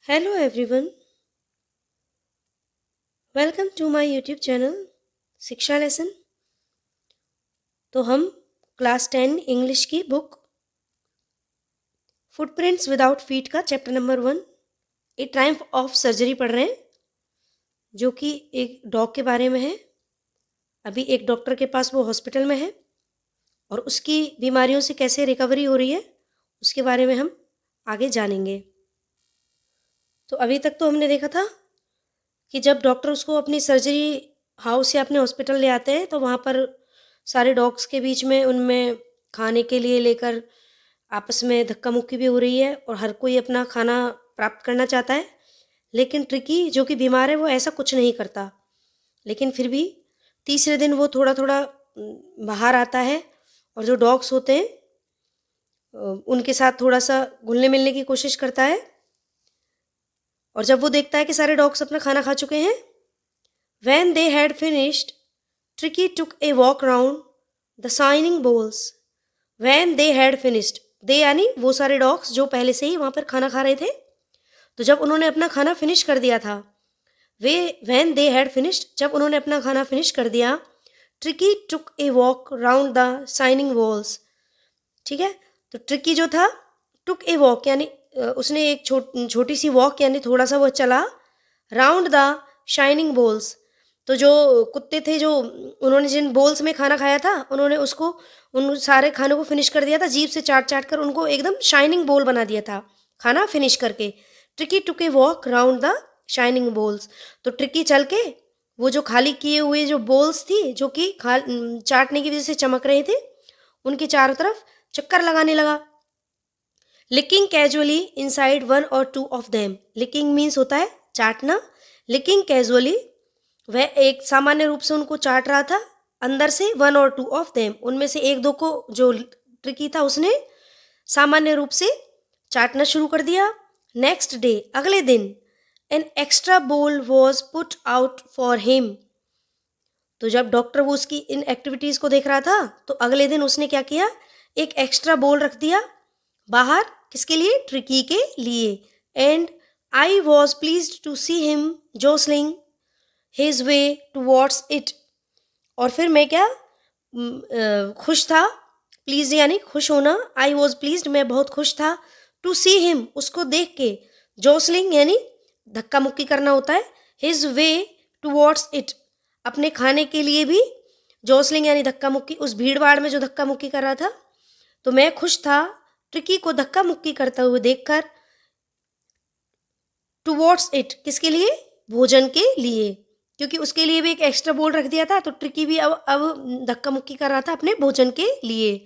Hello everyone, welcome to my YouTube channel शिक्षा lesson. तो हम क्लास 10 इंग्लिश की बुक फुटप्रिंट्स विदाउट फीट का chapter number 1 A Triumph of surgery पढ़ रहे हैं, जो कि एक डॉग के बारे में है। अभी एक डॉक्टर के पास वो हॉस्पिटल में है और उसकी बीमारियों से कैसे रिकवरी हो रही है उसके बारे में हम आगे जानेंगे। तो अभी तक तो हमने देखा था कि जब डॉक्टर उसको अपनी सर्जरी हाउस या अपने हॉस्पिटल ले आते हैं तो वहाँ पर सारे डॉग्स के बीच में उनमें खाने के लिए लेकर आपस में धक्का मुक्की भी हो रही है और हर कोई अपना खाना प्राप्त करना चाहता है। लेकिन ट्रिकी जो कि बीमार है वो ऐसा कुछ नहीं करता, लेकिन फिर भी तीसरे दिन वो थोड़ा थोड़ा बाहर आता है और जो डॉग्स होते हैं उनके साथ थोड़ा सा घुलने मिलने की कोशिश करता है। और जब वो देखता है कि सारे डॉग्स अपना खाना खा चुके हैं, when they had finished, Tricky took a walk round the shining bowls. When they had finished, they यानी वो सारे डॉग्स जो पहले से ही वहाँ पर खाना खा रहे थे। तो जब उन्होंने अपना खाना फिनिश कर दिया था, वे when they had finished, जब उन्होंने अपना खाना फिनिश कर दिया, Tricky took a walk round the shining walls. ठीक है, तो ट्रिकी जो था took a walk यानी उसने एक छोटी सी वॉक यानी थोड़ा सा वो चला राउंड द शाइनिंग बोल्स। तो जो कुत्ते थे जो उन्होंने जिन बोल्स में खाना खाया था उन्होंने उसको उन सारे खानों को फिनिश कर दिया था, जीभ से चाट चाट कर उनको एकदम शाइनिंग बोल बना दिया था खाना फिनिश करके। Tricki took a walk round the shining bowls. तो ट्रिकी चल के वो जो खाली किए हुए जो बोल्स थी जो कि चाटने की वजह से चमक रहे थे उनके चारों तरफ चक्कर लगाने लगा। Licking casually inside one or two of them. Licking means होता है चाटना। लिकिंग कैजुअली वह एक सामान्य रूप से उनको चाट रहा था अंदर से। One or two of them उनमें से एक दो को जो ट्रिकी था उसने सामान्य रूप से चाटना शुरू कर दिया। नेक्स्ट डे अगले दिन एन एक्स्ट्रा बोल was put out for him. तो जब डॉक्टर वो उसकी इन एक्टिविटीज को देख रहा था तो अगले दिन उसने क्या किया, एक एक्स्ट्रा बोल रख दिया बाहर। किसके लिए? ट्रिकी के लिए। And I was pleased to see him jostling his way towards it. और फिर मैं क्या खुश था। प्लीज यानी खुश होना। आई वॉज प्लीज्ड मैं बहुत खुश था। टू सी हिम उसको देख के। जोसलिंग यानी धक्का मुक्की करना होता है। हिज वे टूवर्ड्स इट अपने खाने के लिए भी। जोसलिंग यानी धक्का मुक्की, उस भीड़ भाड़ में जो धक्का मुक्की कर रहा था। तो मैं खुश था ट्रिकी को धक्का मुक्की करता हुए देखकर। टूवर्ड्स इट किसके लिए? भोजन के लिए, क्योंकि उसके लिए भी एक एक्स्ट्रा बोल रख दिया था। तो ट्रिकी भी अब धक्का मुक्की कर रहा था अपने भोजन के लिए।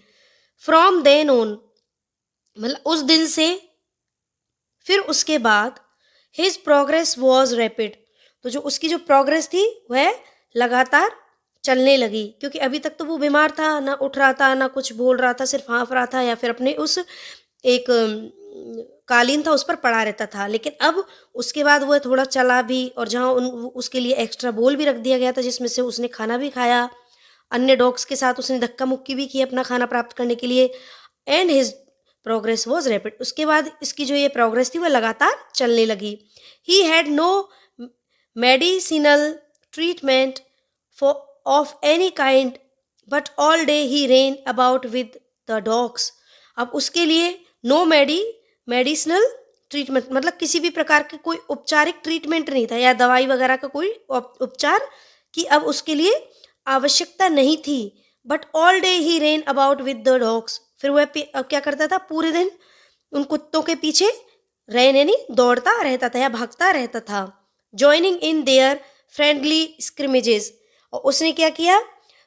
फ्रॉम देन ऑन मतलब उस दिन से, फिर उसके बाद हिज प्रोग्रेस वॉज रैपिड। तो जो उसकी जो प्रोग्रेस थी वह लगातार चलने लगी, क्योंकि अभी तक तो वो बीमार था, ना उठ रहा था ना कुछ बोल रहा था, सिर्फ हाँफ रहा था या फिर अपने उस एक कालीन था उस पर पड़ा रहता था। लेकिन अब उसके बाद वो थोड़ा चला भी और जहाँ उसके लिए एक्स्ट्रा बोल भी रख दिया गया था जिसमें से उसने खाना भी खाया। अन्य डॉग्स के साथ उसने धक्का मुक्की भी की अपना खाना प्राप्त करने के लिए। And his progress was rapid उसके बाद इसकी जो ये प्रोग्रेस थी वह लगातार चलने लगी। He had no medicinal treatment for of any kind but all day he ran about with the dogs. अब उसके लिए नो मेडिसिनल ट्रीटमेंट मतलब किसी भी प्रकार के कोई उपचारिक ट्रीटमेंट नहीं था या दवाई वगैरह का कोई उपचार की अब उसके लिए आवश्यकता नहीं थी। But all day he ran about with the dogs. फिर वह क्या करता था, पूरे दिन उन कुत्तों के पीछे रेन यानी दौड़ता रहता था या भागता रहता था। Joining in their friendly scrimmages. और उसने क्या किया,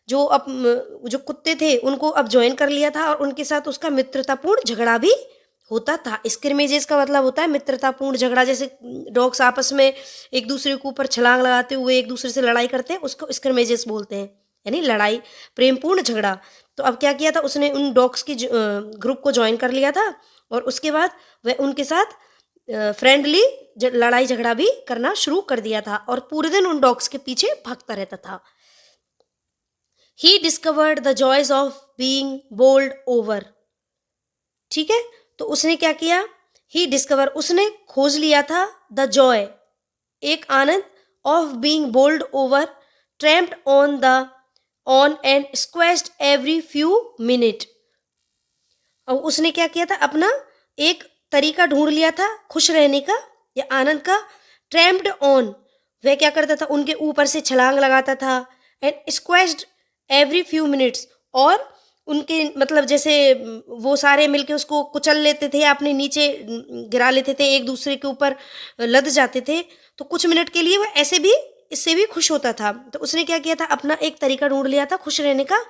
जो कुत्ते थे उनको अब ज्वाइन कर लिया था और उनके साथ उसका मित्रतापूर्ण झगड़ा भी होता था। स्क्रिमेजेस का मतलब होता है मित्रतापूर्ण झगड़ा। जैसे डॉग्स आपस में एक दूसरे के ऊपर छलांग लगाते हुए एक दूसरे से लड़ाई करते हैं, उसको स्क्रिमेजेस बोलते हैं, यानी लड़ाई, प्रेमपूर्ण झगड़ा। तो अब क्या किया था उसने, उन डॉग्स की ग्रुप को ज्वाइन कर लिया था और उसके बाद वह उनके साथ फ्रेंडली लड़ाई झगड़ा भी करना शुरू कर दिया था और पूरे दिन उन डॉग्स के पीछे भागता रहता था। He discovered the joys of being bowled over. ठीक है, तो उसने क्या किया, ही डिस्कवर, उसने खोज लिया था, द जॉय, एक आनंद, of being bowled over, trampled on and squeezed every few minute. और उसने क्या किया था, अपना एक तरीका ढूंढ लिया था खुश रहने का या आनंद का। ट्रैम्प्ड ऑन, वह क्या करता था, उनके ऊपर से छलांग लगाता था। And squeezed every few minutes, और उनके मतलब जैसे वो सारे मिलके उसको कुचल लेते थे, अपने नीचे गिरा लेते थे, एक दूसरे के ऊपर लद जाते थे। तो कुछ मिनट के लिए वह ऐसे भी, इससे भी खुश होता था। तो उसने क्या किया था, अपना एक तरीका ढूंढ लिया था खुश रहने का।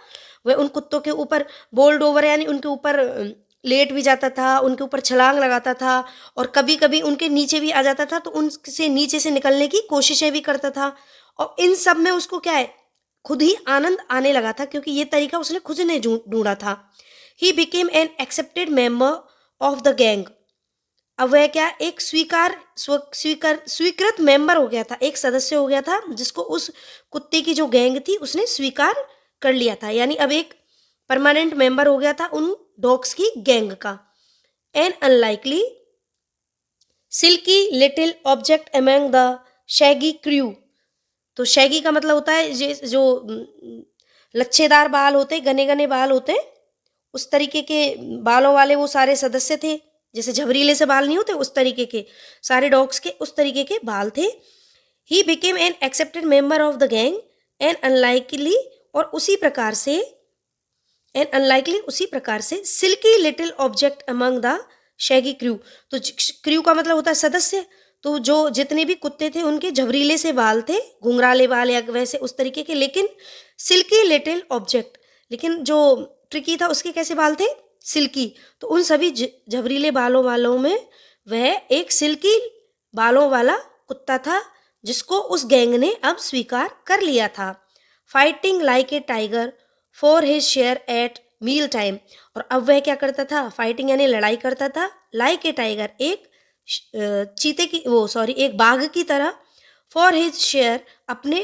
वह उन कुत्तों के ऊपर बोल्ड ओवर, यानी उनके ऊपर लेट भी जाता था, उनके ऊपर छलांग लगाता था, और कभी कभी उनके नीचे भी आ जाता था, तो उनसे नीचे से निकलने की कोशिशें भी करता था। और इन सब में उसको क्या है, खुद ही आनंद आने लगा था, क्योंकि ये तरीका उसने खुद ने ढूंढा था। ही became an accepted member of the gang. अब वह क्या, एक स्वीकृत मेंबर हो गया था, एक सदस्य हो गया था, जिसको उस कुत्ते की जो गैंग थी उसने स्वीकार कर लिया था, यानी अब एक परमानेंट मेंबर हो गया था उन डॉग्स की गैंग का। An unlikely silky little object among the shaggy crew. तो शैगी का मतलब होता है जो लच्छेदार बाल होते, घने घने बाल होते, उस तरीके के बालों वाले वो सारे सदस्य थे। जैसे झबरीले से बाल नहीं होते, उस तरीके के सारे डॉग्स के उस तरीके के बाल थे। He became an accepted member of the gang and unlikely, और उसी प्रकार से silky little object among the shaggy crew. तो क्रू का मतलब होता है सदस्य। तो जो जितने भी कुत्ते थे उनके झबरीले से बाल थे, घुंघराले बाल या वैसे उस तरीके के, लेकिन सिल्की लिटिल ऑब्जेक्ट, लेकिन जो ट्रिकी था उसके कैसे बाल थे, सिल्की। तो उन सभी झबरीले बालों वालों में वह एक सिल्की बालों वाला कुत्ता था, जिसको उस गैंग ने अब स्वीकार कर लिया था। Fighting like a tiger for his share at meal time. और अब वह क्या करता था, फाइटिंग यानी लड़ाई करता था, लाइक ए टाइगर, एक चीते की वो सॉरी एक बाघ की तरह, फॉर हिज शेयर, अपने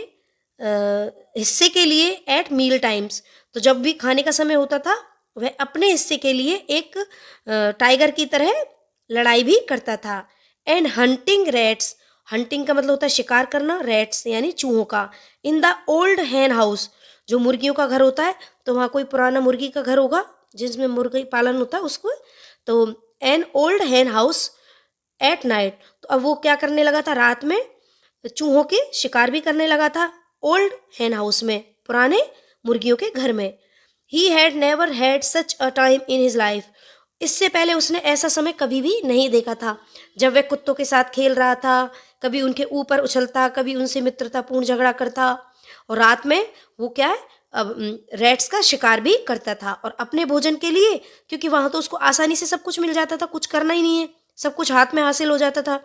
हिस्से के लिए, एट मील टाइम्स, तो जब भी खाने का समय होता था वह अपने हिस्से के लिए एक टाइगर की तरह लड़ाई भी करता था। एंड हंटिंग रैट्स, हंटिंग का मतलब होता है शिकार करना, रैट्स यानी चूहों का, in the old hen house, जो मुर्गियों का घर होता है, तो वहाँ कोई पुराना मुर्गी का घर होगा जिसमें मुर्गी पालन होता है उसको, तो an old hen house at night. तो अब वो क्या करने लगा था, रात में चूहों के शिकार भी करने लगा था, ओल्ड हैन हाउस में, पुराने मुर्गियों के घर में। He had never had such a time in his life. इससे पहले उसने ऐसा समय कभी भी नहीं देखा था, जब वह कुत्तों के साथ खेल रहा था, कभी उनके ऊपर उछलता, कभी उनसे मित्रतापूर्ण झगड़ा करता, और रात में वो क्या है, अब रैट्स का शिकार भी करता था। और अपने भोजन के लिए, क्योंकि वहां तो उसको आसानी से सब कुछ मिल जाता था, कुछ करना ही नहीं है, सब कुछ हाथ में हासिल हो जाता था,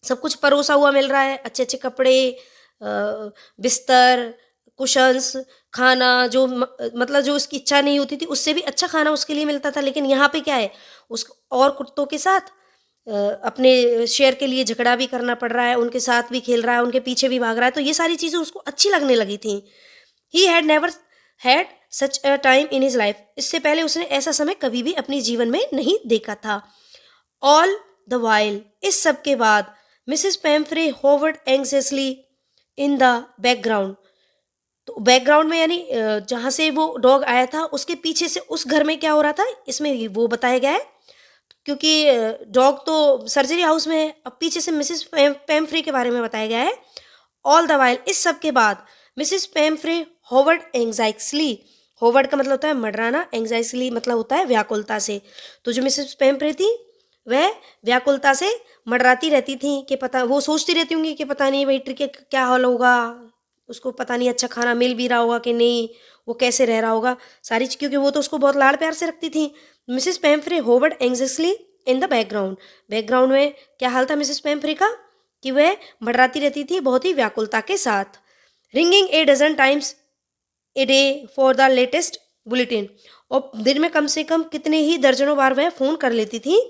सब कुछ परोसा हुआ मिल रहा है, अच्छे अच्छे कपड़े, बिस्तर, कुशन्स, खाना, जो मतलब जो उसकी इच्छा नहीं होती थी उससे भी अच्छा खाना उसके लिए मिलता था। लेकिन यहाँ पे क्या है, उस और कुत्तों के साथ अपने शेयर के लिए झगड़ा भी करना पड़ रहा है, उनके साथ भी खेल रहा है, उनके पीछे भी भाग रहा है, तो ये सारी चीज़ें उसको अच्छी लगने लगी थी। He had never had such a time in his life. इससे पहले उसने ऐसा समय कभी भी अपने जीवन में नहीं देखा था। ऑल द वाइल, इस सब के बाद, Mrs Pumphrey hovered anxiously in the background. तो बैकग्राउंड में यानी जहाँ से वो डॉग आया था उसके पीछे से उस घर में क्या हो रहा था, इसमें वो बताया गया है, क्योंकि डॉग तो सर्जरी हाउस में है, अब पीछे से मिसेस पेम्फ्रे के बारे में बताया गया है। ऑल द वाइल, इस सब के बाद, मिसेस पेम्फ्रे होवर्ड एंग्जाइक्सली, होवर्ड का मतलब होता है मडराना, एंग्जाइक्सली मतलब होता है व्याकुलता से। तो जो मिसेस पेम्फ्रे थी वह व्याकुलता से मडराती रहती थी कि पता, वो सोचती रहती होंगी कि पता नहीं भाई ट्रिके क्या हाल होगा, उसको पता नहीं अच्छा खाना मिल भी रहा होगा कि नहीं, वो कैसे रह रहा होगा, सारी चीज, क्योंकि वो तो उसको बहुत लाड़ प्यार से रखती थी। Mrs Pumphrey hovered anxiously in the background, background में क्या हाल था मिसेस पेम्फ्रे का, कि वह मडराती रहती थी बहुत ही व्याकुलता के साथ। Ringing a dozen times a day for the latest bulletin, और दिन में कम से कम कितने ही दर्जनों बार वह फ़ोन कर लेती थी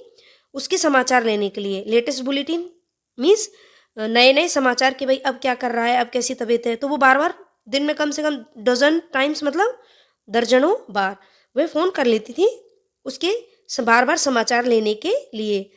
उसके समाचार लेने के लिए। लेटेस्ट बुलेटिन मीन्स नए नए समाचार, कि भाई अब क्या कर रहा है, अब कैसी तबीयत है, तो वो बार बार दिन में कम से कम डजन टाइम्स मतलब दर्जनों बार वह फ़ोन कर लेती थी उसके बार बार समाचार लेने के लिए।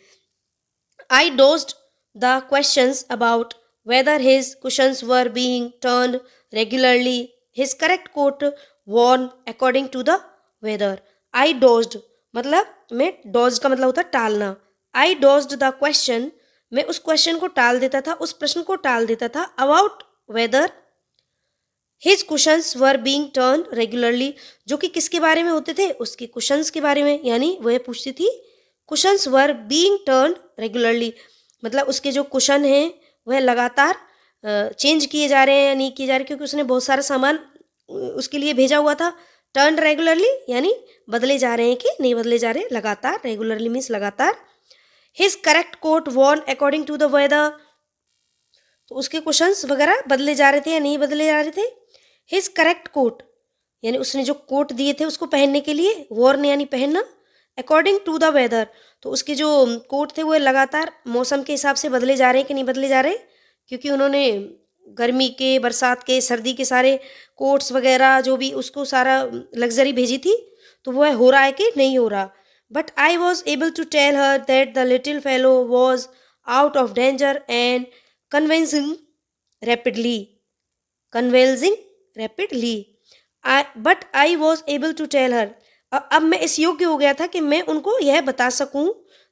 I dodged the questions about whether his cushions were being turned regularly. His correct quote worn according to the weather. I dodged मतलब मैं dodge का मतलब होता है टालना. I dodged the question, मैं उस क्वेश्चन को टाल देता था, उस प्रश्न को टाल देता था about whether his cushions were being turn regularly, जो कि किसके बारे में होते थे, उसके कुशंस के बारे में. यानी वह पूछती थी cushions were being turn regularly, मतलब उसके जो कुशन हैं वह लगातार चेंज किए जा रहे हैं या नहीं किए जा रहे, क्योंकि उसने बहुत सारा सामान उसके लिए भेजा हुआ था. टर्न रेगुलरली यानी बदले जा रहे हैं कि नहीं बदले जा रहे, लगातार. रेगुलरली मीन्स लगातार. His correct coat worn according to the weather, तो उसके क्वेश्चंस वगैरह बदले जा रहे थे या नहीं बदले जा रहे थे. हिज करेक्ट कोट यानी उसने जो कोट दिए थे उसको पहनने के लिए, वॉर्न यानी पहनना, अकॉर्डिंग टू द वेदर, तो उसके जो कोट थे वो लगातार मौसम के हिसाब से बदले जा रहे हैं कि नहीं बदले जा रहे, क्योंकि उन्होंने गर्मी के, बरसात के, सर्दी के सारे कोट्स वगैरह जो भी उसको सारा लग्जरी भेजी थी, तो वह हो रहा है कि नहीं हो रहा. But I was able to tell her that the little fellow was out of danger and convincing rapidly. Convalescing rapidly. But I was able to tell her, अब मैं इस योग्य हो गया था कि मैं उनको यह बता सकूं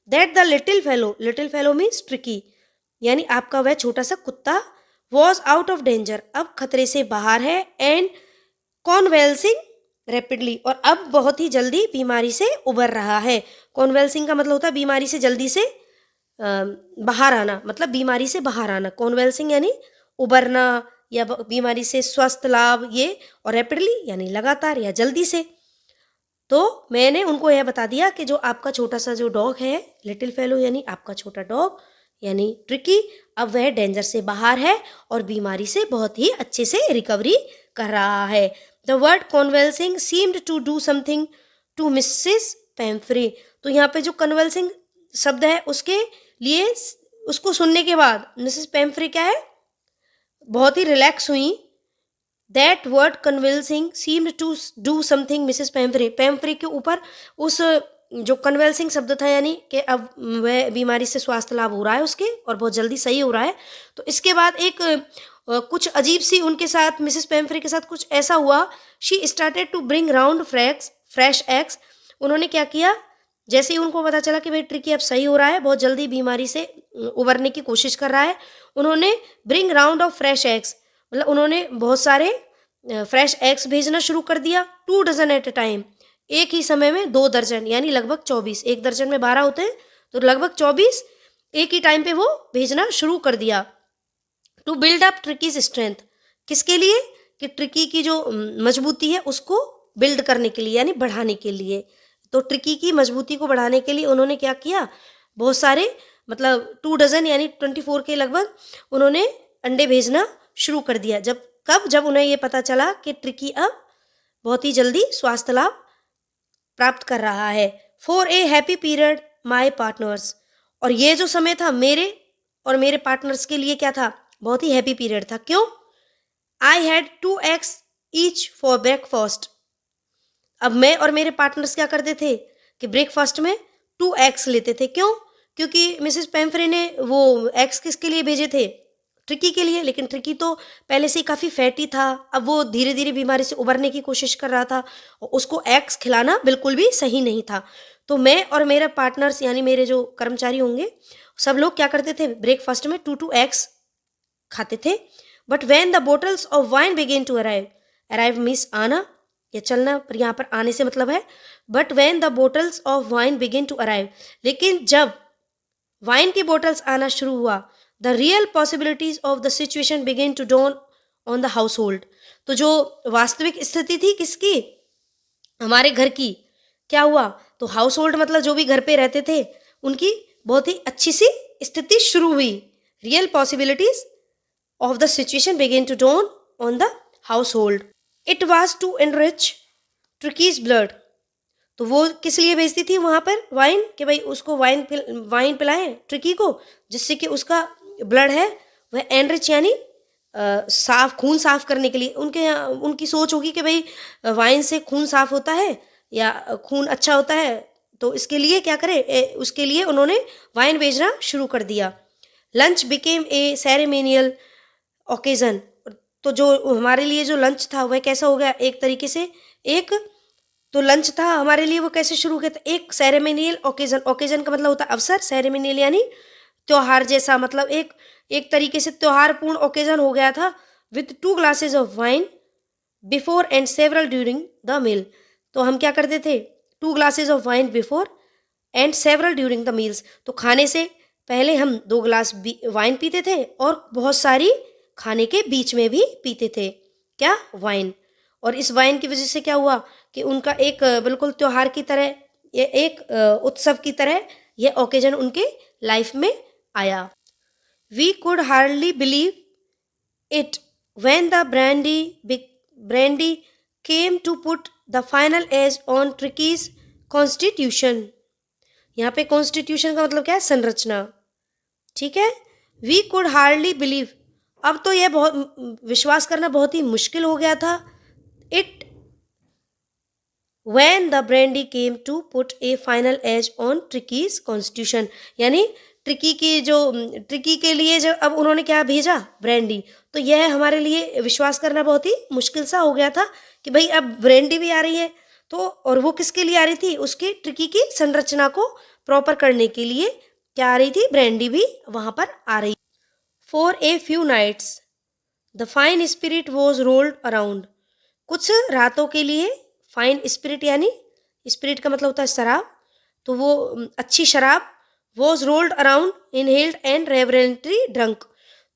that the little fellow means tricky, यानी आपका वह छोटा सा कुत्ता, वॉज आउट ऑफ डेंजर अब खतरे से बाहर है, एंड कॉन्वेल्सिंग रैपिडली और अब बहुत ही जल्दी बीमारी से उबर रहा है. कॉन्वेल्सिंग का मतलब होता है बीमारी से जल्दी से बाहर आना, मतलब बीमारी से बाहर आना. कॉन्वेल्सिंग यानी उबरना या बीमारी से स्वस्थ लाभ, ये, और रैपिडली यानी लगातार या जल्दी से. तो मैंने उनको यह बता दिया कि जो आपका छोटा सा जो डॉग है, लिटिल फेलो यानी आपका छोटा डॉग यानी ट्रिकी, अब वह डेंजर से बाहर है और बीमारी से बहुत ही अच्छे से रिकवरी कर रहा है. The word convalescing seemed to do something to Mrs Pumphrey, तो यहाँ पे जो कन्वेल्सिंग शब्द है उसके लिए, उसको सुनने के बाद मिसेस पेम्फ्रे क्या है, बहुत ही रिलैक्स हुई. That word convalescing seemed to do something Mrs Pumphrey, Pumphrey के ऊपर उस जो कन्वेल्सिंग शब्द था यानी कि अब वह बीमारी से स्वास्थ्य लाभ हो रहा है उसके और बहुत जल्दी सही हो रहा है. तो इसके बाद एक कुछ अजीब सी उनके साथ, मिसेस पेम्फ्रे के साथ कुछ ऐसा हुआ. She started to bring round fresh eggs, उन्होंने क्या किया, जैसे ही उनको पता चला कि भाई ट्रिकी अब सही हो रहा है, बहुत जल्दी बीमारी से उबरने की कोशिश कर रहा है, उन्होंने bring round of fresh eggs, मतलब उन्होंने बहुत सारे फ्रेश एग्स भेजना शुरू कर दिया. 2 डजन एट ए टाइम, एक ही समय में 2 दर्जन यानी लगभग 24, एक दर्जन में 12 होते हैं तो लगभग 24 एक ही टाइम पे वो भेजना शुरू कर दिया. To build up Tricki's strength, किसके लिए, कि ट्रिकी की जो मजबूती है उसको बिल्ड करने के लिए यानी बढ़ाने के लिए. तो ट्रिकी की मजबूती को बढ़ाने के लिए उन्होंने क्या किया, बहुत सारे मतलब 2 डजन यानी 24 के लगभग उन्होंने अंडे भेजना शुरू कर दिया. जब उन्हें ये पता चला कि ट्रिकी अब बहुत ही जल्दी स्वास्थ्य लाभ प्राप्त कर रहा है. For a happy period my partners, और ये जो समय था मेरे और मेरे पार्टनर्स के लिए क्या था, बहुत ही हैप्पी पीरियड था. क्यों, I had 2 eggs each for breakfast, अब मैं और मेरे पार्टनर्स क्या करते थे कि ब्रेकफास्ट में 2 eggs लेते थे. क्यों, क्योंकि मिसेस पेम्फ्रे ने वो एग्स किसके लिए भेजे थे, ट्रिकी के लिए, लेकिन ट्रिकी तो पहले से ही काफ़ी फैटी था, अब वो धीरे धीरे बीमारी से उबरने की कोशिश कर रहा था और उसको एग्स खिलाना बिल्कुल भी सही नहीं था. तो मैं और मेरे पार्टनर्स यानी मेरे जो कर्मचारी होंगे सब लोग क्या करते थे, ब्रेकफास्ट में 2 eggs खाते थे. But when the bottles of wine began to arrive means आना या चलना, पर यहाँ पर आने से मतलब है. But when the bottles of wine began to arrive, लेकिन जब वाइन की बोटल्स आना शुरू हुआ, the real possibilities of the situation began to dawn on the household, तो जो वास्तविक स्थिति थी किसकी, हमारे घर की, क्या हुआ, तो हाउस होल्ड मतलब जो भी घर पे रहते थे उनकी बहुत ही अच्छी सी स्थिति शुरू हुई. Real possibilities of the situation began to dawn on the household. It was to enrich Tricki's blood, तो वो किस लिए भेजती थी वहाँ पर वाइन, कि भाई उसको वाइन पिलाएं ट्रिकी को, जिससे कि उसका ब्लड है वह एनरिच यानी साफ, खून साफ करने के लिए. उनकी सोच होगी कि भाई वाइन से खून साफ होता है या खून अच्छा होता है, तो इसके लिए क्या करें, उसके लिए उन्होंने वाइन भेजना शुरू कर दिया। Lunch became a ceremonial occasion. तो जो हमारे लिए जो लंच था वह कैसा हो गया, एक तरीके से एक तो लंच था हमारे लिए, वो कैसे शुरू किया था, एक सेरेमोनियल ओकेजन। ओकेजन का मतलब होता है अवसर, सेरेमोनियल यानी त्योहार जैसा, मतलब एक एक तरीके से त्योहारपूर्ण ओकेजन हो गया था। With 2 glasses of wine before and several during the meal. तो हम क्या करते थे, 2 glasses of wine before and several during the meals. तो खाने से पहले हम 2 ग्लास वाइन पीते थे और बहुत सारी खाने के बीच में भी पीते थे क्या, वाइन। और इस वाइन की वजह से क्या हुआ कि उनका एक बिल्कुल त्योहार की तरह, ये एक उत्सव की तरह ये ओकेजन उनके लाइफ में आया। We could hardly believe it when the brandy came to put the final edge on Tricky's constitution। यहाँ पे कॉन्स्टिट्यूशन का मतलब क्या है, संरचना, ठीक है। वी कुड हार्डली बिलीव, अब तो यह बहुत विश्वास करना बहुत ही मुश्किल हो गया था। It when the brandy came to put a final edge on Tricky's constitution, यानी ट्रिकी के लिए जब अब उन्होंने क्या भेजा, ब्रांडी, तो यह हमारे लिए विश्वास करना बहुत ही मुश्किल सा हो गया था कि भाई अब ब्रांडी भी आ रही है। तो और वो किसके लिए आ रही थी, उसकी ट्रिकी की संरचना को प्रॉपर करने के लिए क्या आ रही थी, ब्रांडी भी वहां पर आ रही। For a few nights the fine spirit was rolled around. कुछ रातों के लिए फाइन स्पिरिट, यानी स्पिरिट का मतलब होता है शराब, तो वो अच्छी शराब, was rolled around inhaled and reverently drunk.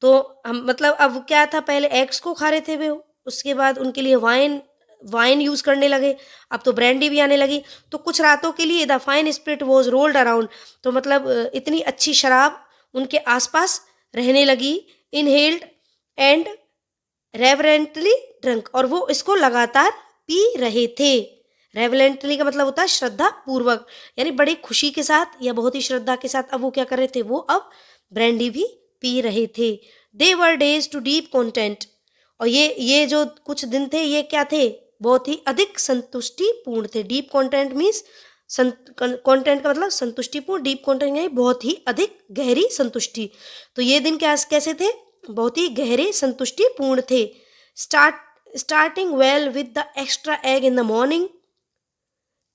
तो हम मतलब अब क्या था, पहले एग्स को खा रहे थे वे, उसके बाद उनके लिए वाइन वाइन यूज करने लगे, अब तो ब्रांडी भी आने लगी। तो कुछ रातों के लिए the fine spirit was rolled around, तो मतलब इतनी अच्छी शराब उनके आसपास रहने लगी, इनहेल्ड एंड रेवरेंटली ड्रंक, और वो इसको लगातार पी रहे थे। रेवलेंटली का मतलब होता है श्रद्धा पूर्वक, यानी बड़ी खुशी के साथ या बहुत ही श्रद्धा के साथ अब वो क्या कर रहे थे, वो अब ब्रांडी भी पी रहे थे। दे वर डेज टू डीप कंटेंट, और ये जो कुछ दिन थे ये क्या थे, बहुत ही अधिक संतुष्टिपूर्ण थे। डीप कंटेंट मीन्स कंटेंट का मतलब संतुष्टिपूर्ण, डीप कंटेंट यानी बहुत ही अधिक गहरी संतुष्टि। तो ये दिन क्या कैसे थे, बहुत ही गहरे संतुष्टिपूर्ण थे। Starting well with the extra egg in the morning,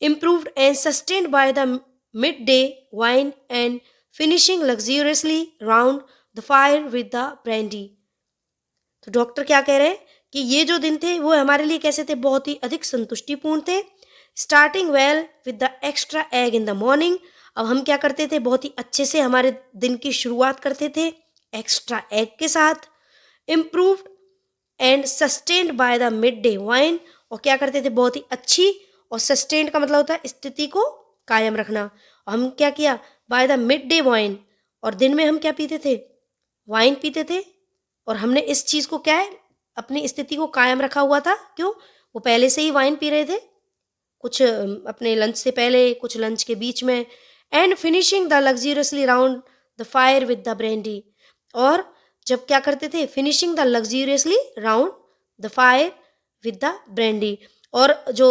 improved and sustained by the midday wine, and finishing luxuriously round the fire with the brandy। तो डॉक्टर क्या कह रहे हैं कि ये जो दिन थे वो हमारे लिए कैसे थे, बहुत ही अधिक संतुष्टिपूर्ण थे। Starting well with the extra egg in the morning, अब हम क्या करते थे, बहुत ही अच्छे से हमारे दिन की शुरुआत करते थे एक्स्ट्रा एग के साथ। Improved and sustained by the mid day wine, और क्या करते थे, बहुत ही अच्छी, और सस्टेन्ड का मतलब होता है स्थिति को कायम रखना। और हम क्या किया, by the mid day wine, और दिन में हम क्या पीते थे, वाइन पीते थे। और हमने इस चीज़ को क्या है, अपनी स्थिति को कायम रखा हुआ था, क्यों, वो पहले से ही वाइन पी रहे थे, कुछ अपने लंच से पहले, कुछ लंच के बीच में। And finishing the luxuriously round the fire with the brandy, और जब क्या करते थे, finishing the luxuriously round the fire with the brandy, और जो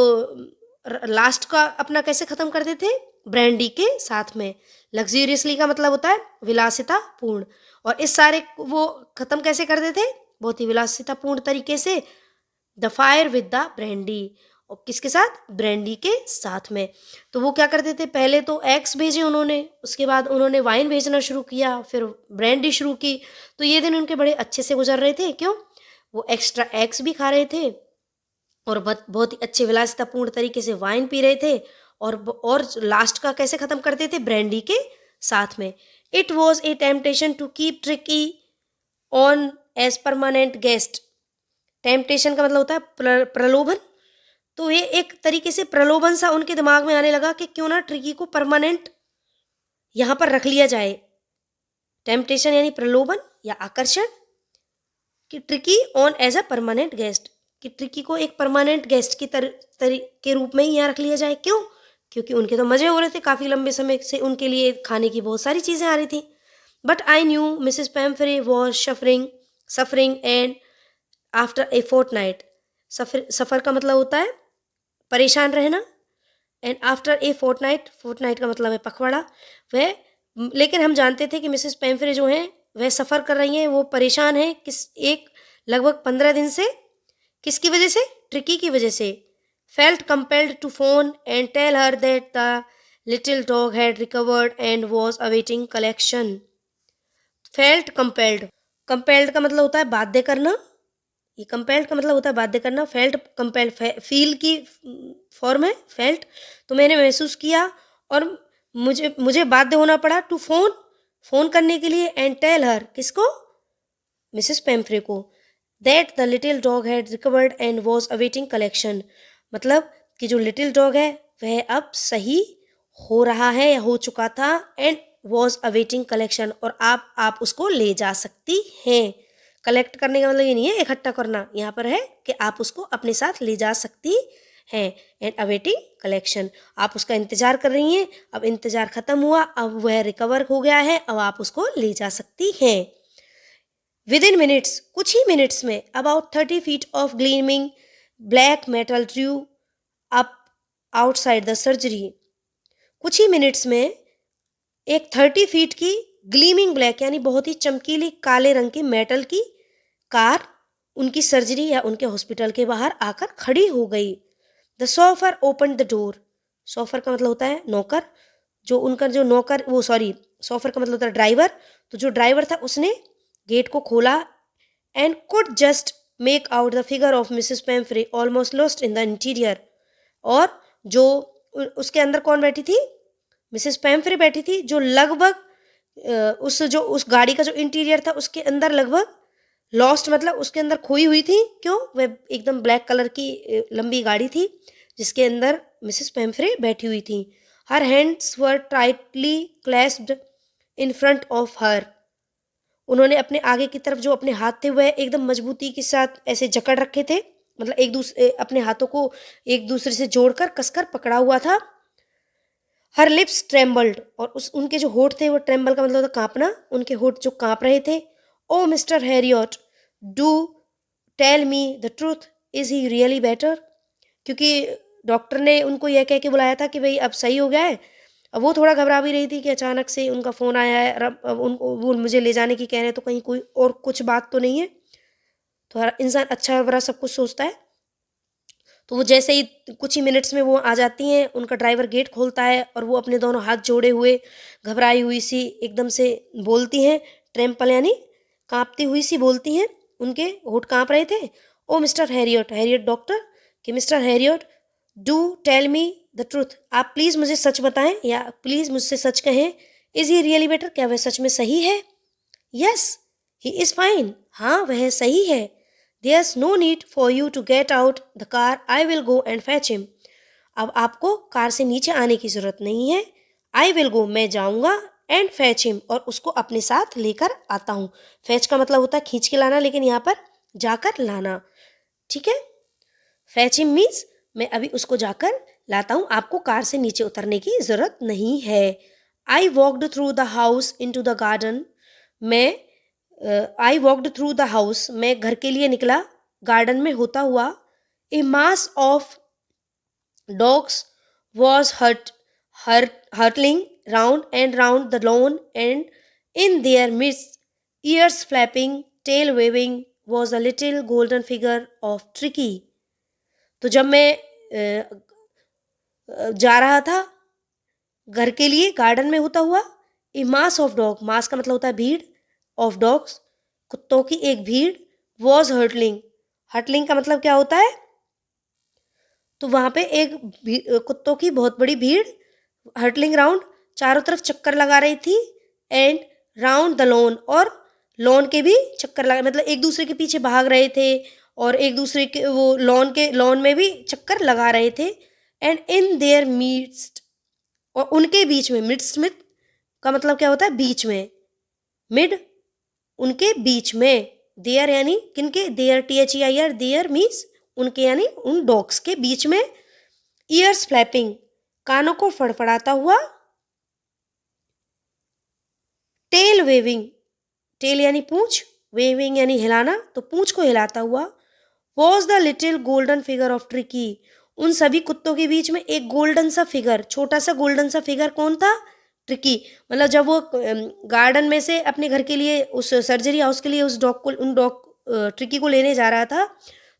लास्ट का अपना कैसे खत्म करते थे, ब्रांडी के साथ में। लग्जरियसली का मतलब होता है विलासिता पूर्ण, और इस सारे वो खत्म कैसे करते थे, बहुत ही विलासिता पूर्ण तरीके से। The fire with the brandy, और किसके साथ, ब्रांडी के साथ में। तो वो क्या करते थे, पहले तो एग्स भेजे उन्होंने, उसके बाद उन्होंने वाइन भेजना शुरू किया, फिर ब्रांडी शुरू की। तो ये दिन उनके बड़े अच्छे से गुजर रहे थे, क्यों, वो एक्स्ट्रा एग्स भी खा रहे थे और बहुत ही अच्छे विलासितापूर्ण तरीके से वाइन पी रहे थे, और लास्ट का कैसे खत्म करते थे, ब्रांडी के साथ में। It was a temptation to keep Tricki on as permanent guest. Temptation का मतलब होता है प्रलोभन, तो ये एक तरीके से प्रलोभन सा उनके दिमाग में आने लगा कि क्यों ना ट्रिकी को परमानेंट यहाँ पर रख लिया जाए। टेम्पटेशन यानी प्रलोभन या आकर्षण, कि Tricki on as a permanent guest, कि ट्रिकी को एक परमानेंट गेस्ट की के रूप में ही यहाँ रख लिया जाए। क्यों, क्योंकि उनके तो मजे हो रहे थे, काफ़ी लंबे समय से उनके लिए खाने की बहुत सारी चीज़ें आ रही थी। But I knew Mrs Pumphrey was suffering and after a fortnight, suffer का मतलब होता है परेशान रहना, and after a fortnight, fortnight का मतलब है पखवाड़ा, वह लेकिन हम जानते थे कि मिसेस पेम्फ्रे जो हैं वह सफ़र कर रही हैं, वो परेशान हैं किस एक लगभग 15 दिन से। किसकी वजह से? ट्रिकी की वजह से। Felt compelled to phone and tell her that the little dog had recovered and was awaiting collection. Felt compelled, compelled का मतलब होता है बाध्य करना, ये कंपेल्ड का मतलब होता है बाध्य करना। फेल्ट कंपेल्ड फील की फॉर्म है फेल्ट, तो मैंने महसूस किया और मुझे मुझे बाध्य होना पड़ा टू फोन, फोन करने के लिए, एंड टेल हर, किसको? मिसेस पेम्फ्रे को, that the little dog had recovered and was awaiting collection, मतलब कि जो लिटिल डॉग है वह अब सही हो रहा है या हो चुका था, एंड वॉज अवेटिंग कलेक्शन, और आप उसको ले जा सकती हैं। कलेक्ट करने का मतलब ये नहीं है इकट्ठा करना, यहाँ पर है कि आप उसको अपने साथ ले जा सकती हैं। एंड अवेटिंग कलेक्शन, आप उसका इंतजार कर रही हैं, अब इंतजार खत्म हुआ, अब वह रिकवर हो गया है, अब आप उसको ले जा सकती हैं। विद इन मिनट्स, कुछ ही मिनट्स में, about 30 feet of gleaming black metal Drew up outside the surgery. कुछ ही मिनट्स में एक 30 फीट की ग्लीमिंग ब्लैक यानी बहुत ही चमकीली काले रंग की मेटल की कार उनकी सर्जरी या उनके हॉस्पिटल के बाहर आकर खड़ी हो गई। The chauffeur open the door, chauffeur का मतलब होता है नौकर, जो उनका जो नौकर वो सॉरी शॉफर का मतलब होता है ड्राइवर, तो जो ड्राइवर था उसने गेट को खोला and could just make out the figure of Mrs Pumphrey almost lost in the interior. और जो उसके अंदर कौन बैठी थी? मिसेस पेम्फ्रे बैठी थी, जो लगभग उस गाड़ी का जो इंटीरियर था उसके अंदर लगभग लॉस्ट, मतलब उसके अंदर खोई हुई थी। क्यों? वह एकदम ब्लैक कलर की लंबी गाड़ी थी जिसके अंदर मिसेस पेम्फ्रे बैठी हुई थी। Her hands were tightly clasped in front of her, उन्होंने अपने आगे की तरफ जो अपने हाथ थे वह एकदम मजबूती के साथ ऐसे जकड़ रखे थे, मतलब एक दूसरे अपने हाथों को एक दूसरे से जोड़कर कसकर पकड़ा हुआ था। हर लिप्स ट्रेम्बल्ड, और उस उनके जो होठ थे वो ट्रेम्बल का मतलब था कांपना, उनके होठ जो कांप रहे थे। Oh mister Herriot, do tell me the truth, is he really better? क्योंकि डॉक्टर ने उनको यह कह के बुलाया था कि भाई अब सही हो गया है। अब वो थोड़ा घबरा भी रही थी कि अचानक से उनका फ़ोन आया है और अब उनको वो मुझे ले जाने की कह रहे हैं, तो कहीं कोई और कुछ बात तो नहीं है। तो हर इंसान अच्छा बुरा सब कुछ सोचता है। तो वो जैसे ही कुछ ही मिनट्स में वो आ जाती हैं, उनका ड्राइवर गेट खोलता है और वो अपने दोनों हाथ जोड़े हुए घबराई हुई सी एकदम से बोलती हैं, ट्रेम्पल यानी काँपती हुई सी बोलती हैं, उनके होठ काँप रहे थे। Oh mister Herriot, Herriot doctor, कि mister Herriot, do tell me the truth, आप प्लीज़ मुझे सच बताएं या प्लीज़ मुझसे सच कहें। इज़ ही रियली बेटर, क्या वह सच में सही है? यस, ही इज़ फाइन, हाँ वह सही है। There's no need for you to get out the car, I will go and fetch him, अब आपको कार से नीचे आने की ज़रूरत नहीं है। आई विल गो, मैं जाऊँगा, एंड फैच हिम, और उसको अपने साथ लेकर आता हूँ। फैच का मतलब होता है खींच के लाना, लेकिन यहाँ पर जाकर लाना, ठीक है। फैच हिम मीन्स मैं अभी उसको जाकर लाता हूँ, आपको कार से नीचे उतरने की ज़रूरत नहीं है। I walked through the house in to the garden, मैं I walked through the house, मैं घर के लिए निकला, गार्डन में होता हुआ। A mass of dogs was hurtling round and round the lawn, and in their midst, ears flapping, tail waving, was a little golden figure of Tricky. तो जब मैं जा रहा था घर के लिए गार्डन में होता हुआ, ए मास ऑफ डॉग, मास का मतलब होता है भीड़, ऑफ डॉग्स, कुत्तों की एक भीड़, वॉज हर्टलिंग, हर्टलिंग का मतलब क्या होता है? तो वहाँ पे एक कुत्तों की बहुत बड़ी भीड़ हर्टलिंग राउंड, चारों तरफ चक्कर लगा रही थी, एंड राउंड द लॉन, और लॉन के भी चक्कर लगा, मतलब एक दूसरे के पीछे भाग रहे थे और एक दूसरे के वो लॉन में भी चक्कर लगा रहे थे। एंड इन देयर मीड्स्ट, और उनके बीच में, मिड्स में का मतलब क्या होता है? बीच में, मिड, उनके बीच में, देयर यानी किनके? देयर, THEIR, देयर मीन्स उनके यानी उन डॉग्स के बीच में। ईयर्स फ्लैपिंग, कानों को फड़फड़ाता हुआ। टेल वेविंग, टेल यानी पूंछ, वेविंग यानी हिलाना, तो पूंछ को हिलाता हुआ। Was the little golden figure of tricky, उन सभी कुत्तों के बीच में एक गोल्डन सा फिगर, छोटा सा गोल्डन सा फिगर कौन था? ट्रिकी। मतलब जब वो गार्डन में से अपने घर के लिए, उस सर्जरी हाउस के लिए उस डॉग को, उन डॉग ट्रिकी को लेने जा रहा था,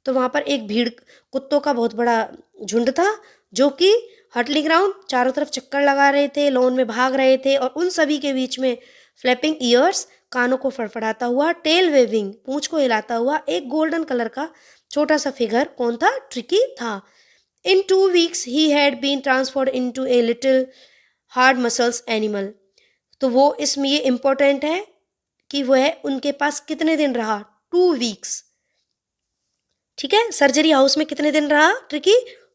तो वहाँ पर एक भीड़ कुत्तों का बहुत बड़ा झुंड था, जो कि हटलिंग ग्राउंड चारों तरफ चक्कर लगा रहे थे, लॉन में भाग रहे थे, और उन सभी के बीच में फ्लैपिंग ईयर्स, कानों को फड़फड़ाता हुआ, टेल वेविंग, पूंछ को हिलाता हुआ, एक गोल्डन कलर का छोटा सा फिगर कौन था? ट्रिकी था। इन 2 weeks he had been transformed into a little hard muscles animal। तो वो इसमें ये इम्पोर्टेंट है कि वह उनके पास कितने दिन रहा? 2 weeks। ठीक है, सर्जरी हाउस में कितने दिन रहा ट्रिकी?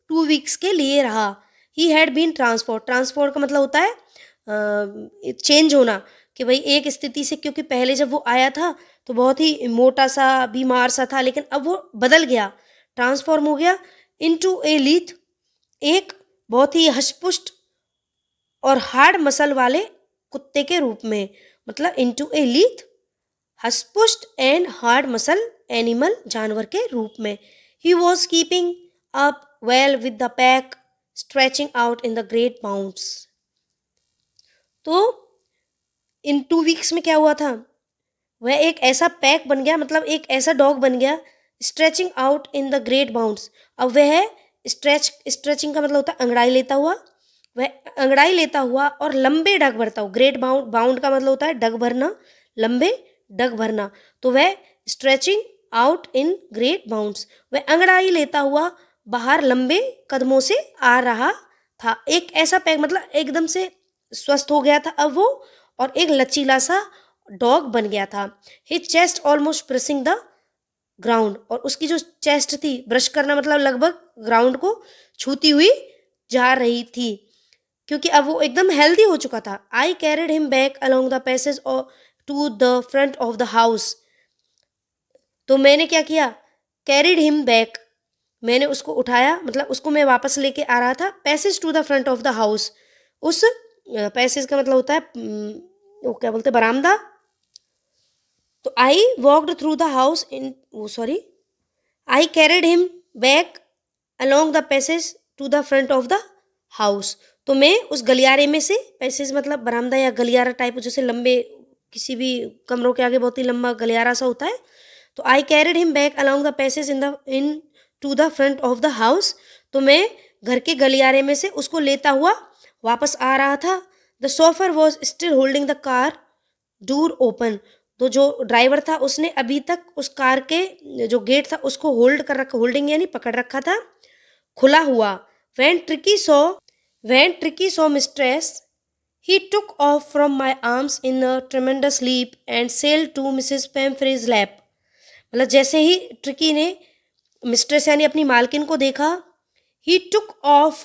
2 weeks के लिए रहा। ही हैड बीन ट्रांसफॉर्ड, ट्रांसफॉर्ड का मतलब होता है चेंज होना, कि भाई एक स्थिति से, क्योंकि पहले जब वो आया था तो बहुत ही मोटा सा बीमार सा था, लेकिन अब वो बदल गया, ट्रांसफॉर्म हो गया इनटू ए लीथ, एक बहुत ही हष्टपुष्ट और हार्ड मसल वाले कुत्ते के रूप में। मतलब इनटू ए लीथ, हष्टपुष्ट एंड हार्ड मसल एनिमल, जानवर के रूप में। He was keeping up well with the pack stretching out in the great bounds. तो इन 2 weeks में क्या हुआ था? वह एक ऐसा पैक बन गया, मतलब एक ऐसा डॉग बन गया, stretching out in the great bounds. अब वह स्ट्रेचिंग का मतलब होता है अंगड़ाई लेता हुआ, वह अंगड़ाई लेता हुआ और लंबे डग भरता हुआ। ग्रेट बाउंड, बाउंड का मतलब होता है डग भरना, लंबे डग भरना। तो वह stretching out in great bounds, वह अंगड़ाई लेता हुआ बाहर लंबे कदमों से आ रहा था। एक ऐसा पैक, मतलब एकदम से स्वस्थ हो गया था अब वो, और एक लचीला सा डॉग बन गया था। His chest almost pressing the ground, और उसकी जो चेस्ट थी, ब्रश करना मतलब लगभग ग्राउंड को छूती हुई जा रही थी, क्योंकि अब वो एकदम हेल्दी हो चुका था। I carried him back along the passage to the front of the house. तो मैंने क्या किया? कैरिड हिम बैक, मैंने उसको उठाया, मतलब उसको मैं वापस लेके आ रहा था, passage to the front of the house. उस पैसेज का मतलब होता है वो क्या बोलते हैं, बरामदा। तो I walked through the house in, वो sorry, I carried him back along the passage to the front of the house. तो मैं उस गलियारे में से, पैसेज मतलब बरामदा या गलियारा टाइप, जैसे लंबे किसी भी कमरों के आगे बहुत ही लंबा गलियारा सा होता है। तो I carried him back along the passage in to the front of the house. तो मैं घर के गलियारे में से उसको लेता हुआ वापस आ रहा था। The so far was still holding the car door open. तो जो ड्राइवर था उसने अभी तक उस कार के जो गेट था उसको होल्ड कर रखा, होल्डिंग यानी पकड़ रखा था, खुला हुआ। When tricky saw mistress, he took off from my arms in a tremendous leap and sailed to Mrs. Pamphre's lap। मतलब जैसे ही ट्रिकी ने मिस्ट्रेस यानी अपनी मालकिन को देखा, he took off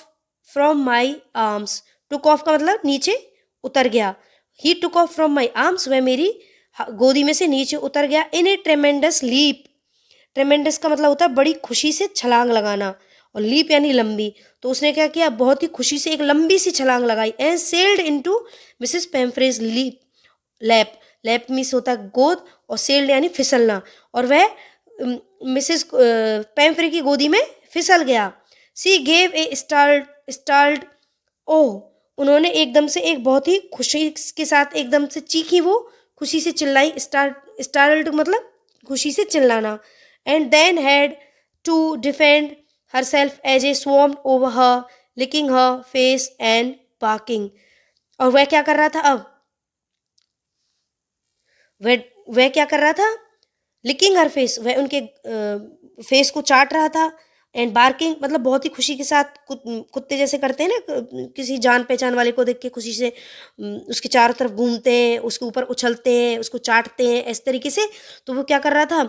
from my arms, took off का मतलब नीचे उतर गया, he took off from my arms, वह मेरी गोदी में से नीचे उतर गया। इन ए ट्रेमेंडस लीप, ट्रेमेंडस का मतलब होता है बड़ी खुशी से छलांग लगाना, और लीप यानी लंबी। तो उसने क्या किया? बहुत ही खुशी से एक लंबी सी छलांग लगाई। And sailed into Mrs Pumphrey's leap lap, lap means होता है गोद, और सेल्ड यानी फिसलना, और वह मिसेस पेम्फ्रे की गोदी में फिसल गया। सी गेव ए स्टार्ल्ड ओह, उन्होंने एकदम से एक बहुत ही खुशी के साथ एकदम से चीखी, वो खुशी से चिल्लाई। स्टार्ल्ड मतलब खुशी से चिल्लाना। And then had to defend herself as a swarmed over her, licking her face and barking. और वह क्या कर रहा था अब? वह वह क्या कर रहा था? लिकिंग हर फेस, वह उनके फेस को चाट रहा था। एंड बार्किंग मतलब बहुत ही खुशी के साथ, कुत्ते जैसे करते हैं ना, किसी जान पहचान वाले को देख के खुशी से उसके चारों तरफ घूमते हैं, उसके ऊपर उछलते हैं, उसको चाटते हैं, इस तरीके से। तो वो क्या कर रहा था?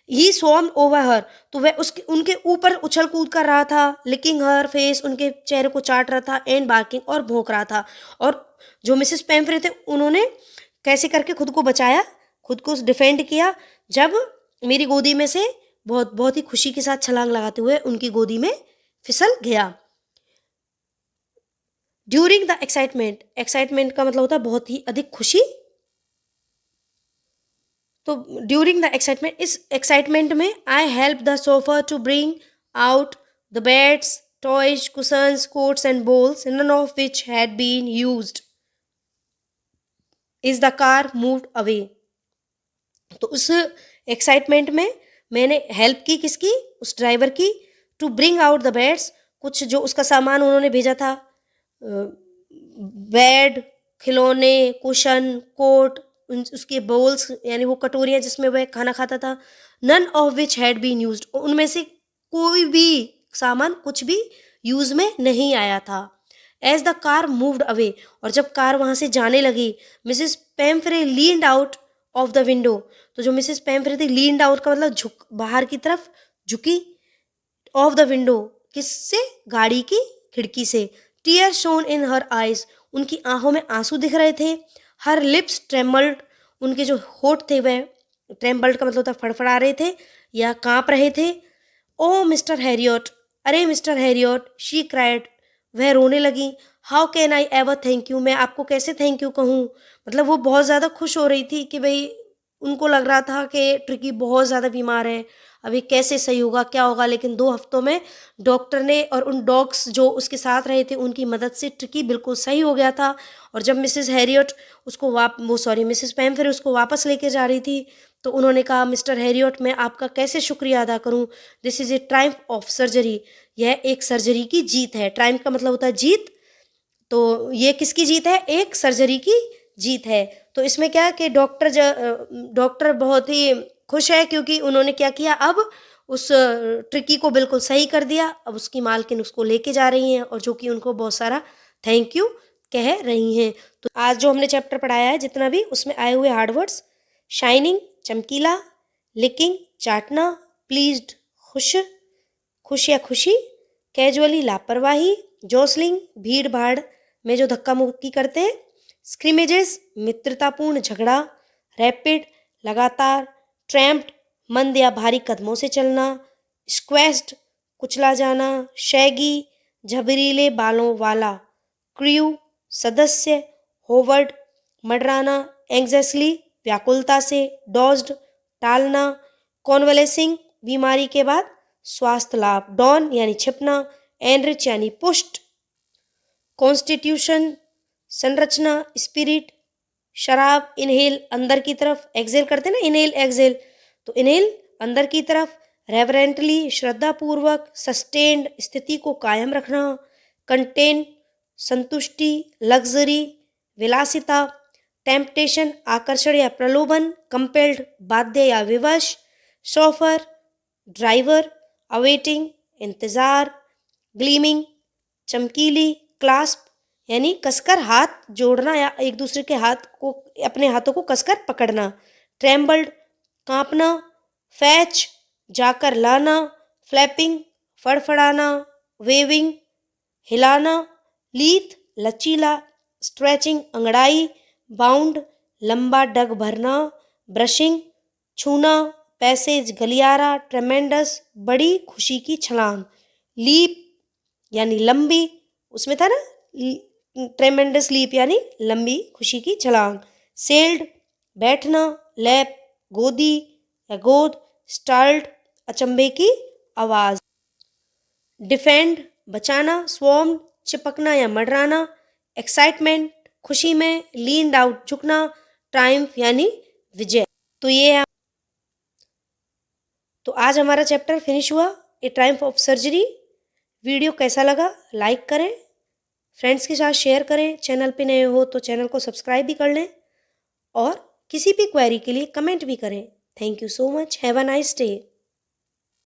ही स्वॉर्म ओवर हर, तो वह उसके उनके ऊपर उछल कूद कर रहा था, लिकिंग हर फेस, उनके चेहरे को चाट रहा था, एंड बार्किंग और भौंक रहा था। और जो मिसेस पेम्फ्रे थे उन्होंने कैसे करके खुद को बचाया, खुद को डिफेंड किया, जब मेरी गोदी में से बहुत बहुत ही खुशी के साथ छलांग लगाते हुए उनकी गोदी में फिसल गया। ड्यूरिंग द एक्साइटमेंट, एक्साइटमेंट का मतलब होता है बहुत ही अधिक खुशी। तो ड्यूरिंग द एक्साइटमेंट, इस एक्साइटमेंट में I help the chauffeur to bring out the beds toys, cushions, coats and bowls, none of which had been used. Is the car moved away? तो उस एक्साइटमेंट में मैंने हेल्प की किसकी? उस driver की, to bring out the beds, कुछ जो उसका सामान उन्होंने भेजा था, बेड, खिलौने, कुशन, कोट, उसके बोल्स यानी वो कटोरियाँ जिसमें वह खाना खाता था, none of which had been used, उनमें से कोई भी सामान कुछ भी यूज में नहीं आया था। As the car moved away, और जब कार वहां से जाने लगी, Mrs Pumphrey leaned out of the window, तो जो मिसेस पेम्फ्रे थी, लीन्ड आउट का मतलब झुक, बाहर की तरफ झुकी, ऑफ द विंडो किससे? गाड़ी की खिड़की से। Tear shone in her eyes, उनकी आंखों में आंसू दिख रहे थे। हर लिप्स ट्रेम्बल्ड, उनके जो होठ थे वह ट्रेम्बल्ड का मतलब होता फड़फड़ा रहे थे या कांप रहे थे। ओ मिस्टर हैरियट, अरे मिस्टर हैरियट, शी क्राइड, वह रोने लगी। How can I ever thank you, मैं आपको कैसे थैंक यू कहूँ। मतलब वो बहुत ज़्यादा खुश हो रही थी कि भाई उनको लग रहा था कि ट्रिकी बहुत ज़्यादा बीमार है, अभी कैसे सही होगा, क्या होगा, लेकिन 2 हफ्तों में डॉक्टर ने और उन डॉग्स जो उसके साथ रहे थे उनकी मदद से ट्रिकी बिल्कुल सही हो गया था। और जब मिसेस हैरियट उसको मिसेस पैम फिर उसको वापस लेके जा रही थी, तो उन्होंने कहा, मिस्टर हैरियट, मैं आपका कैसे शुक्रिया अदा करूं, this is a Triumph of surgery, यह एक सर्जरी की जीत है। ट्रायम्फ का मतलब होता है जीत, तो ये किसकी जीत है? एक सर्जरी की जीत है। तो इसमें क्या है कि डॉक्टर बहुत ही खुश है, क्योंकि उन्होंने क्या किया, अब उस ट्रिकी को बिल्कुल सही कर दिया। अब उसकी मालकिन उसको लेके जा रही हैं और जो कि उनको बहुत सारा थैंक यू कह रही हैं। तो आज जो हमने चैप्टर पढ़ाया है जितना भी, उसमें आए हुए हार्ड वर्ड्स: शाइनिंग चमकीला, लिकिंग चाटना, प्लीज्ड खुश, खुश या खुशी, कैजुअली लापरवाही, जोसलिंग भीड़ भाड़ में जो धक्का मुक्की करते हैं, स्क्रिमेजेस मित्रतापूर्ण झगड़ा, रैपिड लगातार, ट्रैम्प्ड मंद या भारी कदमों से चलना, स्क्वेस्ड कुचला जाना, शैगी झबरीले बालों वाला, क्रू सदस्य, होवर्ड मडराना, एंग्जसली व्याकुलता से, डॉज्ड टालना, कॉन्वलेसिंग बीमारी के बाद स्वास्थ्य लाभ, डॉन यानी छिपना, एनरिच यानी पुष्ट, कॉन्स्टिट्यूशन संरचना, स्पिरिट शराब, इनहेल अंदर की तरफ, एक्सेल करते ना, इनहेल एक्सेल, तो इनहेल अंदर की तरफ, रेवरेंटली श्रद्धापूर्वक, सस्टेन्ड स्थिति को कायम रखना, कंटेन संतुष्टि, लग्जरी विलासिता, टेम्पटेशन आकर्षण या प्रलोभन, कंपेल्ड बाध्य या विवश, शोफर ड्राइवर, अवेटिंग इंतजार, ग्लीमिंग चमकीली, क्लास्प यानी कसकर हाथ जोड़ना या एक दूसरे के हाथ को, अपने हाथों को कसकर पकड़ना, ट्रेम्बल्ड कांपना, फैच जाकर लाना, फ्लैपिंग फड़फड़ाना, वेविंग हिलाना, लीथ लचीला, स्ट्रेचिंग अंगड़ाई, बाउंड लंबा डग भरना, ब्रशिंग छूना, पैसेज गलियारा, ट्रेमेंडस बड़ी खुशी की छलांग, लीप यानी लंबी, उसमें था ना ट्रेमेंडस लीप यानी लंबी खुशी की छलांग, सेल्ड बैठना, लैप गोदी या गोद, स्टार्ल्ड अचंभे की आवाज, डिफेंड बचाना, स्वॉर्म चिपकना या मडराना, एक्साइटमेंट खुशी में, लीन्ड आउट झुकना, ट्रायम्फ यानी विजय। तो ये तो आज हमारा चैप्टर फिनिश हुआ, ए ट्रायम्फ ऑफ सर्जरी। वीडियो कैसा लगा लाइक करें, फ्रेंड्स के साथ शेयर करें, चैनल पे नए हो तो चैनल को सब्सक्राइब भी कर लें, और किसी भी क्वेरी के लिए कमेंट भी करें। Thank you so much, have a nice day.